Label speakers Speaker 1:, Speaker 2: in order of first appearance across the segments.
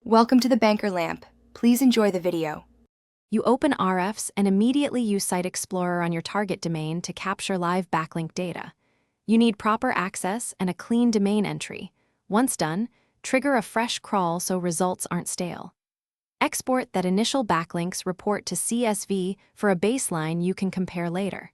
Speaker 1: Welcome to the Banker Lamp. Please enjoy the video.
Speaker 2: You open Ahrefs and immediately use Site Explorer on your target domain to capture live backlink data. You need proper access and a clean domain entry. Once done, trigger a fresh crawl so results aren't stale. Export that initial backlinks report to CSV for a baseline you can compare later.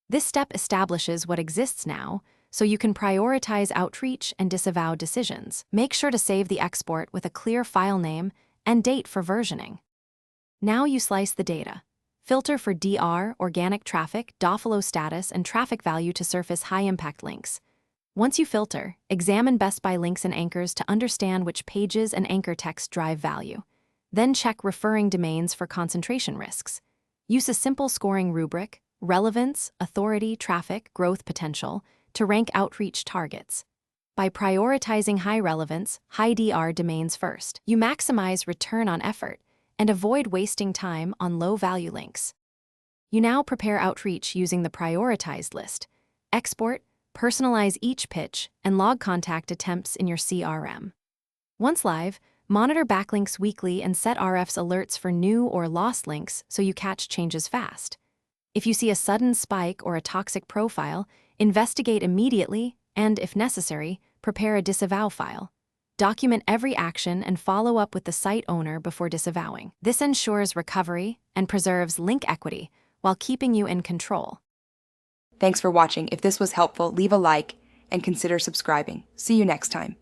Speaker 2: This step establishes what exists now, so you can prioritize outreach and disavow decisions. Make sure to save the export with a clear file name and date for versioning. Now you slice the data. Filter for DR, organic traffic, DOFOLO status, and traffic value to surface high-impact links. Once you filter, examine best by links and anchors to understand which pages and anchor text drive value. Then check referring domains for concentration risks. Use a simple scoring rubric, relevance, authority, traffic, growth potential, to rank outreach targets. By prioritizing high relevance, high DR domains first, you maximize return on effort and avoid wasting time on low-value links. You now prepare outreach using the prioritized list. Export, personalize each pitch, and log contact attempts in your CRM. Once live, monitor backlinks weekly and set Ahrefs alerts for new or lost links so you catch changes fast. If you see a sudden spike or a toxic profile, investigate immediately and, if necessary, prepare a disavow file. Document every action and follow up with the site owner before disavowing. This ensures recovery and preserves link equity while keeping you in control.
Speaker 1: Thanks for watching. If this was helpful, leave a like and consider subscribing. See you next time.